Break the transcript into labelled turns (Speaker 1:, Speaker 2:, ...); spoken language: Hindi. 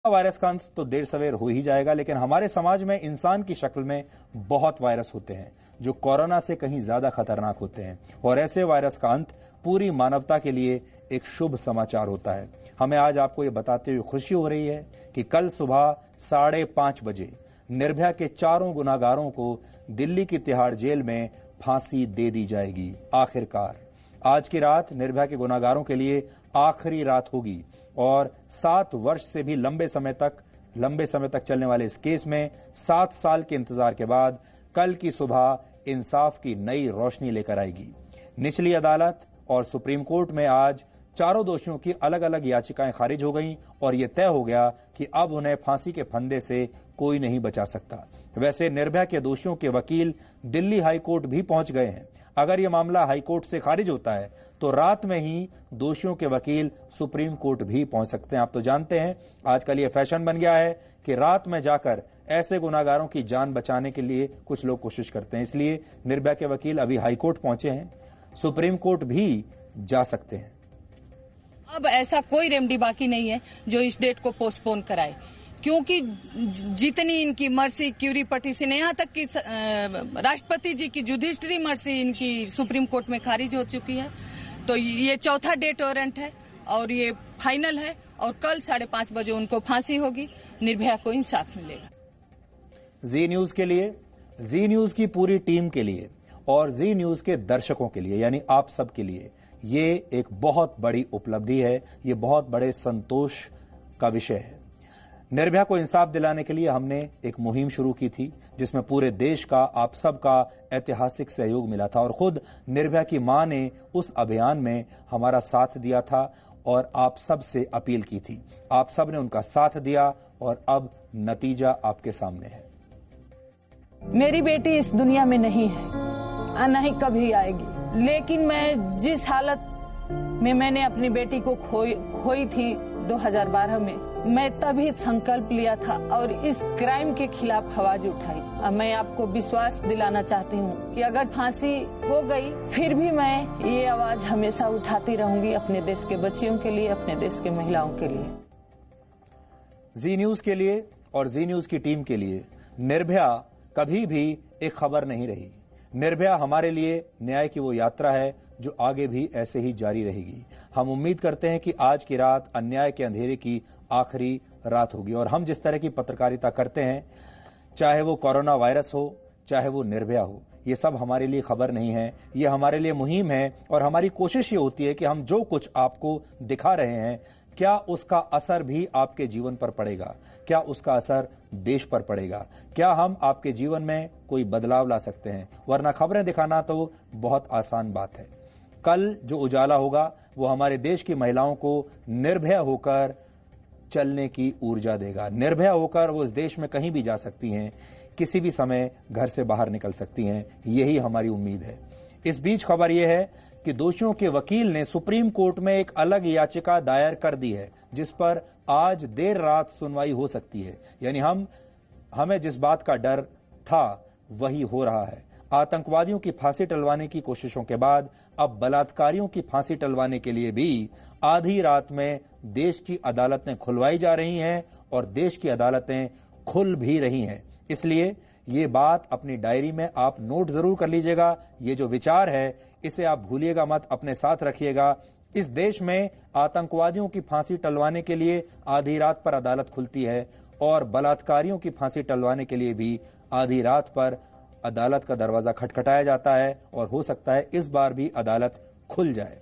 Speaker 1: वायरस का अंत तो देर सवेर हो ही जाएगा, लेकिन हमारे समाज में इंसान की शक्ल में बहुत वायरस होते हैं जो कोरोना से कहीं ज्यादा खतरनाक होते हैं, और ऐसे वायरस का अंत पूरी मानवता के लिए एक शुभ समाचार होता है। हमें आज आपको ये बताते हुए खुशी हो रही है कि कल सुबह 5:30 बजे निर्भया के चारों गुनाहगारों को दिल्ली की तिहाड़ जेल में फांसी दे दी जाएगी। आखिरकार आज की रात निर्भया के गुनाहगारों के लिए आखिरी रात होगी और 7 वर्ष से भी लंबे समय तक चलने वाले इस केस में 7 साल के इंतजार के बाद कल की सुबह इंसाफ की नई रोशनी लेकर आएगी। निचली अदालत और सुप्रीम कोर्ट में आज चारों दोषियों की अलग अलग याचिकाएं खारिज हो गईं और यह तय हो गया कि अब उन्हें फांसी के फंदे से कोई नहीं बचा सकता। वैसे निर्भया के दोषियों के वकील दिल्ली हाई कोर्ट भी पहुंच गए हैं। अगर यह मामला हाई कोर्ट से खारिज होता है तो रात में ही दोषियों के वकील सुप्रीम कोर्ट भी पहुंच सकते हैं। आप तो जानते हैं आजकल ये फैशन बन गया है कि रात में जाकर ऐसे गुनाहगारों की जान बचाने के लिए कुछ लोग कोशिश करते हैं। इसलिए निर्भया के वकील अभी हाई कोर्ट पहुंचे हैं, सुप्रीम कोर्ट भी जा सकते हैं।
Speaker 2: अब ऐसा कोई रेमेडी बाकी नहीं है जो इस डेट को पोस्टपोन कराए, क्योंकि जितनी इनकी मर्सी क्यूरी पटिशन, यहाँ तक कि राष्ट्रपति जी की जुडिशरी मर्सी इनकी सुप्रीम कोर्ट में खारिज हो चुकी है। तो ये चौथा डेट वारंट है और ये फाइनल है और कल 5:30 बजे उनको फांसी होगी, निर्भया को इंसाफ मिलेगा।
Speaker 1: जी न्यूज के लिए, जी न्यूज की पूरी टीम के लिए और जी न्यूज के दर्शकों के लिए यानी आप सब के लिए ये एक बहुत बड़ी उपलब्धि है, ये बहुत बड़े संतोष का विषय है। निर्भया को इंसाफ दिलाने के लिए हमने एक मुहिम शुरू की थी जिसमें पूरे देश का, आप सबका ऐतिहासिक सहयोग मिला था और खुद निर्भया की मां ने उस अभियान में हमारा साथ दिया था और आप सब से अपील की थी। आप सब ने उनका साथ दिया और अब नतीजा आपके सामने है।
Speaker 2: मेरी बेटी इस दुनिया में नहीं है, न ही कभी आएगी, लेकिन मैं जिस हालत में मैंने अपनी बेटी को खोई थी 2012 में, मैं तभी संकल्प लिया था और इस क्राइम के खिलाफ आवाज उठाई। अब मैं आपको विश्वास दिलाना चाहती हूँ कि अगर फांसी हो गई फिर भी मैं ये आवाज हमेशा उठाती रहूंगी अपने देश के बच्चियों के लिए, अपने देश के महिलाओं के लिए।
Speaker 1: जी न्यूज के लिए और जी न्यूज की टीम के लिए निर्भया कभी भी एक खबर नहीं रही। निर्भया हमारे लिए न्याय की वो यात्रा है जो आगे भी ऐसे ही जारी रहेगी। हम उम्मीद करते हैं कि आज की रात अन्याय के अंधेरे की आखिरी रात होगी और हम जिस तरह की पत्रकारिता करते हैं, चाहे वो कोरोना वायरस हो, चाहे वो निर्भया हो, ये सब हमारे लिए खबर नहीं है, ये हमारे लिए मुहिम है और हमारी कोशिश ये होती है कि हम जो कुछ आपको दिखा रहे हैं, क्या उसका असर भी आपके जीवन पर पड़ेगा, क्या उसका असर देश पर पड़ेगा, क्या हम आपके जीवन में कोई बदलाव ला सकते हैं। वरना खबरें दिखाना तो बहुत आसान बात है। कल जो उजाला होगा वो हमारे देश की महिलाओं को निर्भय होकर चलने की ऊर्जा देगा। निर्भय होकर वो इस देश में कहीं भी जा सकती हैं, किसी भी समय घर से बाहर निकल सकती हैं, यही हमारी उम्मीद है। इस बीच खबर यह है कि दोषियों के वकील ने सुप्रीम कोर्ट में एक अलग याचिका दायर कर दी है जिस पर आज देर रात सुनवाई हो सकती है। यानी हमें जिस बात का डर था वही हो रहा है। आतंकवादियों की फांसी टलवाने की कोशिशों के बाद अब बलात्कारियों की फांसी टलवाने के लिए भी आधी रात में देश की अदालतें खुलवाई जा रही हैं और देश की अदालतें खुल भी रही हैं। इसलिए ये बात अपनी डायरी में आप नोट जरूर कर लीजिएगा। ये जो विचार है इसे आप भूलिएगा मत, अपने साथ रखिएगा। इस देश में आतंकवादियों की फांसी टलवाने के लिए आधी रात पर अदालत खुलती है और बलात्कारियों की फांसी टलवाने के लिए भी आधी रात पर अदालत का दरवाजा खटखटाया जाता है और हो सकता है इस बार भी अदालत खुल जाए।